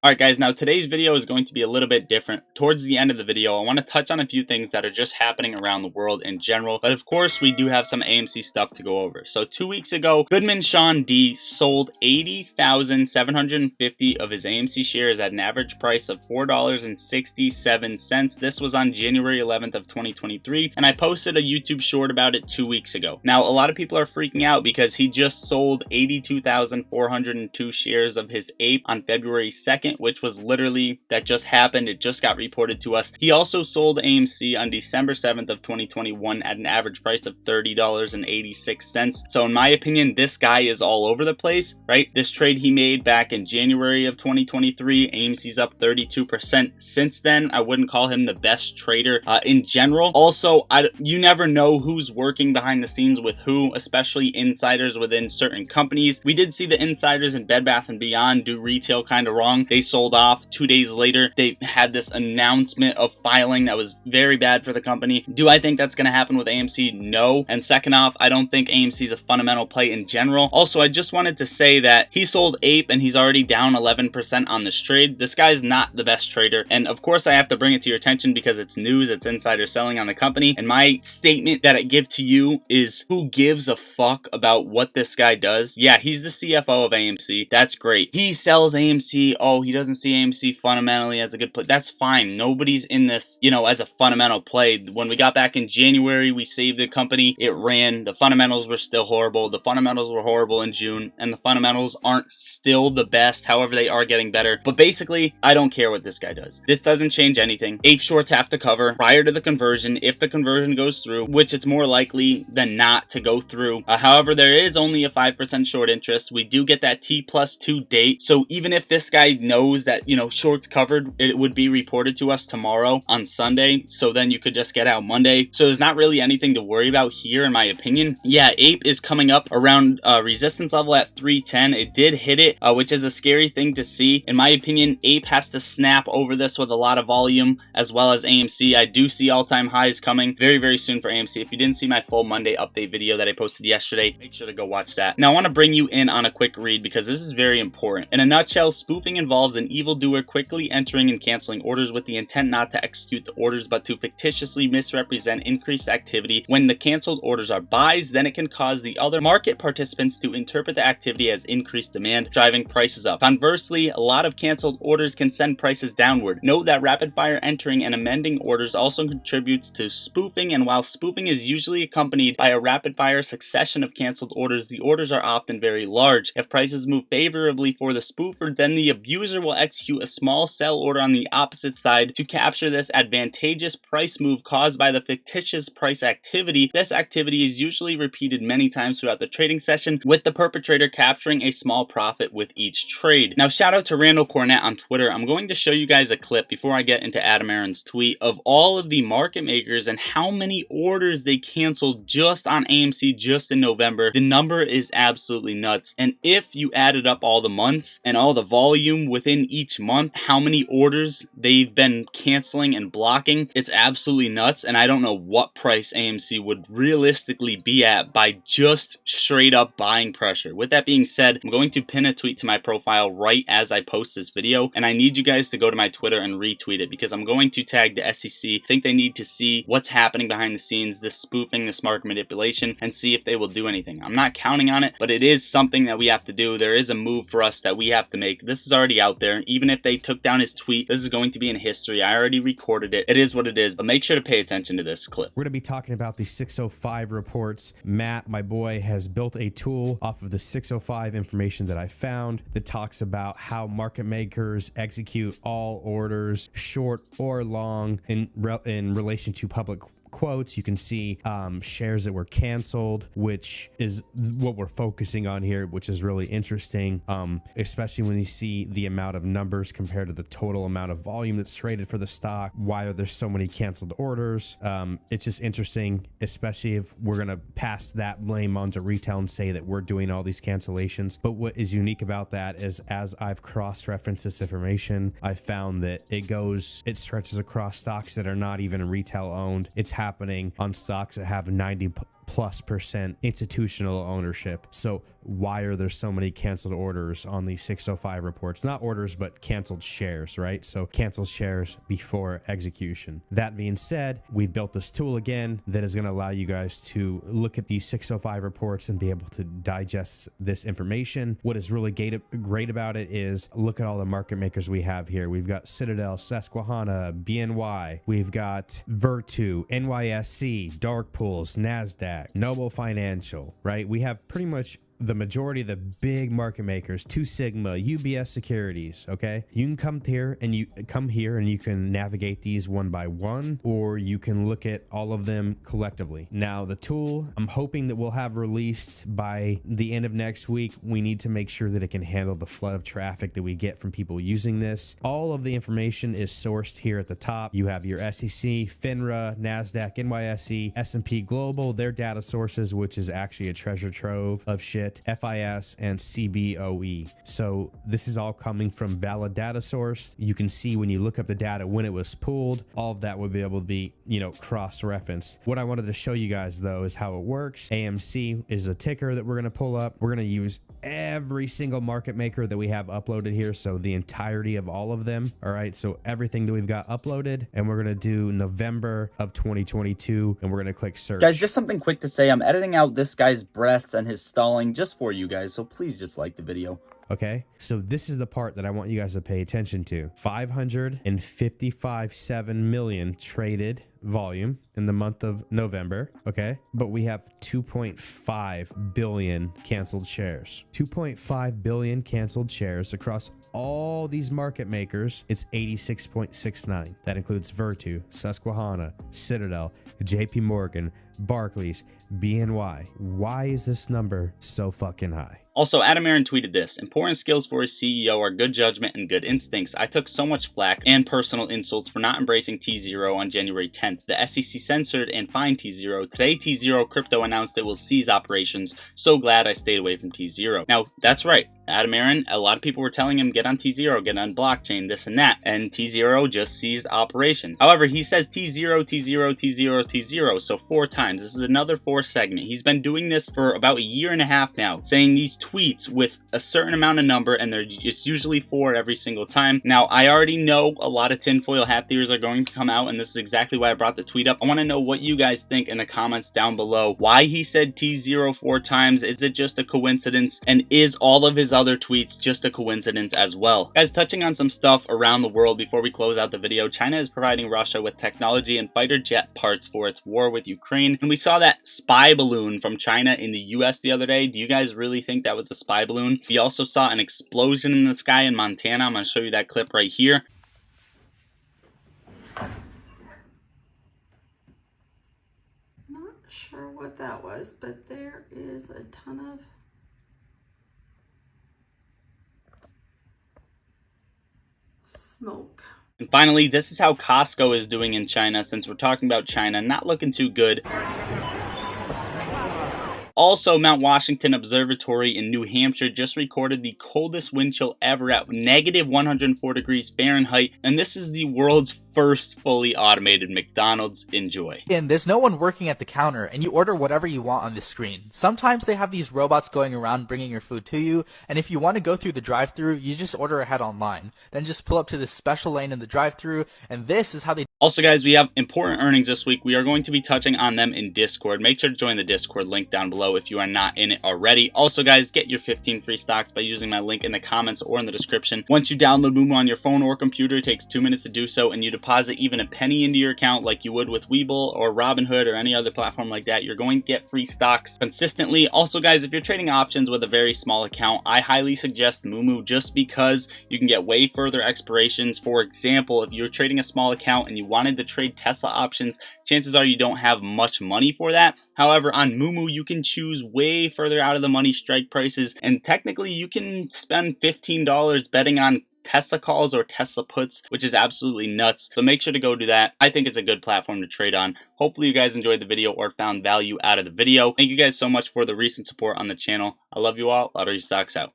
Alright guys, now today's video is going to be a little bit different. Towards the end of the video, I want to touch on a few things that are just happening around the world in general, but of course we do have some AMC stuff to go over. So 2 weeks ago, Goodman Sean D sold 80,750 of his AMC shares at an average price of $4.67. This was on January 11th of 2023, and I posted a YouTube short about it 2 weeks ago. Now a lot of people are freaking out because he just sold 82,402 shares of his APE on February 2nd, which was literally, that just happened. It just got reported to us. He also sold AMC on December 7th of 2021 at an average price of $30.86. So in my opinion, this guy is all over the place, right? This trade he made back in January of 2023, AMC's up 32% since then. I wouldn't call him the best trader in general. Also, you never know who's working behind the scenes with who, especially insiders within certain companies. We did see the insiders in Bed Bath & Beyond do retail kind of wrong. They sold off 2 days later. They had this announcement of filing that was very bad for the company. Do I think that's going to happen with AMC? No. And second off, I don't think AMC is a fundamental play in general. Also, I just wanted to say that he sold APE and he's already down 11% on this trade. This guy's not the best trader. And of course, I have to bring it to your attention because it's news, it's insider selling on the company. And my statement that I give to you is, who gives a fuck about what this guy does? Yeah, he's the CFO of AMC. That's great. He sells AMC. Oh, he doesn't see AMC fundamentally as a good play. That's fine. Nobody's in this, as a fundamental play. When we got back in January, we saved the company. It ran. The fundamentals were still horrible. The fundamentals were horrible in June, and the fundamentals aren't still the best. However, they are getting better. But basically, I don't care what this guy does. This doesn't change anything. Ape shorts have to cover prior to the conversion. If the conversion goes through, which it's more likely than not to go through. However, there is only a 5% short interest. We do get that T+2 date. So even if this guy knows that, shorts covered, it would be reported to us tomorrow on Sunday. So then you could just get out Monday. So there's not really anything to worry about here, in my opinion. Yeah, APE is coming up around resistance level at 310. It did hit it, which is a scary thing to see. In my opinion, APE has to snap over this with a lot of volume, as well as AMC. I do see all-time highs coming very, very soon for AMC. If you didn't see my full Monday update video that I posted yesterday, make sure to go watch that. Now, I want to bring you in on a quick read because this is very important. In a nutshell, spoofing involves an evildoer quickly entering and canceling orders with the intent not to execute the orders, but to fictitiously misrepresent increased activity. When the canceled orders are buys, then it can cause the other market participants to interpret the activity as increased demand, driving prices up. Conversely, a lot of canceled orders can send prices downward. Note that rapid fire entering and amending orders also contributes to spoofing, and while spoofing is usually accompanied by a rapid fire succession of canceled orders, the orders are often very large. If prices move favorably for the spoofer, then the abuser will execute a small sell order on the opposite side to capture this advantageous price move caused by the fictitious price activity. This activity is usually repeated many times throughout the trading session, with the perpetrator capturing a small profit with each trade. Now, shout out to Randall Cornett on Twitter. I'm going to show you guys a clip before I get into Adam Aron's tweet of all of the market makers and how many orders they canceled just on AMC just in November. The number is absolutely nuts. And if you added up all the months and all the volume within each month, how many orders they've been canceling and blocking, it's absolutely nuts. And I don't know what price AMC would realistically be at by just straight up buying pressure. With that being said, I'm going to pin a tweet to my profile right as I post this video, and I need you guys to go to my Twitter and retweet it because I'm going to tag the SEC. I think they need to see what's happening behind the scenes, this spoofing, this market manipulation, and see if they will do anything. I'm not counting on it, but it is something that we have to do. There is a move for us that we have to make. This is already out there. Even if they took down his tweet, this is going to be in history. I already recorded it. It is what it is, but make sure to pay attention to this clip. We're going to be talking about the 605 reports. Matt, my boy, has built a tool off of the 605 information that I found that talks about how market makers execute all orders, short or long, in relation to public quotes. You can see shares that were canceled, which is what we're focusing on here, which is really interesting, especially when you see the amount of numbers compared to the total amount of volume that's traded for the stock. Why are there so many canceled orders? It's just interesting, especially if we're going to pass that blame onto retail and say that we're doing all these cancellations. But what is unique about that is, as I've cross-referenced this information, I found that it stretches across stocks that are not even retail owned. It's happening on stocks that have 90+ % institutional ownership. So why are there so many canceled orders on these 605 reports? Not orders, but canceled shares, right? So canceled shares before execution. That being said, we've built this tool again that is going to allow you guys to look at these 605 reports and be able to digest this information. What is really great about it is look at all the market makers we have here. We've got Citadel, Susquehanna, BNY. We've got Virtu, NYSE, Dark Pools, NASDAQ, Noble Financial, right? We have pretty much the majority of the big market makers, Two Sigma, UBS Securities. Okay, you can come here and you can navigate these one by one, or you can look at all of them collectively. Now, the tool I'm hoping that we'll have released by the end of next week. We need to make sure that it can handle the flood of traffic that we get from people using this. All of the information is sourced here at the top. You have your SEC, FINRA, NASDAQ, NYSE, S&P Global, their data sources, which is actually a treasure trove of shit, FIS, and CBOE. So this is all coming from valid data source. You can see when you look up the data when it was pulled, all of that would be able to be, cross-referenced. What I wanted to show you guys though is how it works. AMC is a ticker that we're going to pull up. We're going to use every single market maker that we have uploaded here. So the entirety of all of them. All right. So everything that we've got uploaded, and we're going to do November of 2022, and we're going to click search. Guys, just something quick to say. I'm editing out this guy's breaths and his stalling just for you guys, so please just like the video. Okay, so this is the part that I want you guys to pay attention to. 555.7 million traded volume in the month of November, okay? But we have 2.5 billion canceled shares. 2.5 billion canceled shares across all these market makers. It's 86.69. That includes Virtu, Susquehanna, Citadel, JP Morgan, Barclays, BNY. Why is this number so fucking high? Also, Adam Aron tweeted this: important skills for a CEO are good judgment and good instincts. I took so much flack and personal insults for not embracing T0 on January 10th. The SEC censored and fined T0. Today, T0 Crypto announced it will cease operations. So glad I stayed away from T0. Now, that's right. Adam Aron, a lot of people were telling him, get on T0, get on blockchain, this and that, and T0 just ceased operations. However, he says T0, T0, T0, T0, so 4 times. This is another 4 segment. He's been doing this for about a year and a half now, saying these tweets with a certain amount of number, and it's usually 4 every single time. Now, I already know a lot of tinfoil hat theories are going to come out, and this is exactly why I brought the tweet up. I want to know what you guys think in the comments down below. Why he said T0 4 times? Is it just a coincidence? And is all of his other tweets just a coincidence as well? Guys, touching on some stuff around the world before we close out the video, China is providing Russia with technology and fighter jet parts for its war with Ukraine. And we saw that spy balloon from China in the US the other day. Do you guys really think that was a spy balloon? We also saw an explosion in the sky in Montana. I'm going to show you that clip right here. Not sure what that was, but there is a ton of smoke. And finally, this is how Costco is doing in China, since we're talking about China not looking too good. Also, Mount Washington Observatory in New Hampshire just recorded the coldest wind chill ever at negative 104 degrees Fahrenheit, and this is the world's first fully automated McDonald's. Enjoy. And there's no one working at the counter, and you order whatever you want on the screen. Sometimes they have these robots going around bringing your food to you, and if you want to go through the drive-thru, you just order ahead online. Then just pull up to this special lane in the drive-thru, and this is how they... Also, guys, we have important earnings this week. We are going to be touching on them in Discord. Make sure to join the Discord link down below if you are not in it already. Also, guys, get your 15 free stocks by using my link in the comments or in the description. Once you download Moomoo on your phone or computer, it takes 2 minutes to do so, and you deposit even a penny into your account like you would with Webull or Robinhood or any other platform like that, you're going to get free stocks consistently. Also, guys, if you're trading options with a very small account, I highly suggest Moomoo just because you can get way further expirations. For example, if you're trading a small account and you wanted to trade Tesla options, chances are you don't have much money for that. However, on Moomoo, you can choose way further out of the money strike prices, and technically you can spend $15 betting on Tesla calls or Tesla puts, which is absolutely nuts. So make sure to go do that. I think it's a good platform to trade on. Hopefully you guys enjoyed the video or found value out of the video. Thank you guys so much for the recent support on the channel. I love you all. Lottery Stocks out.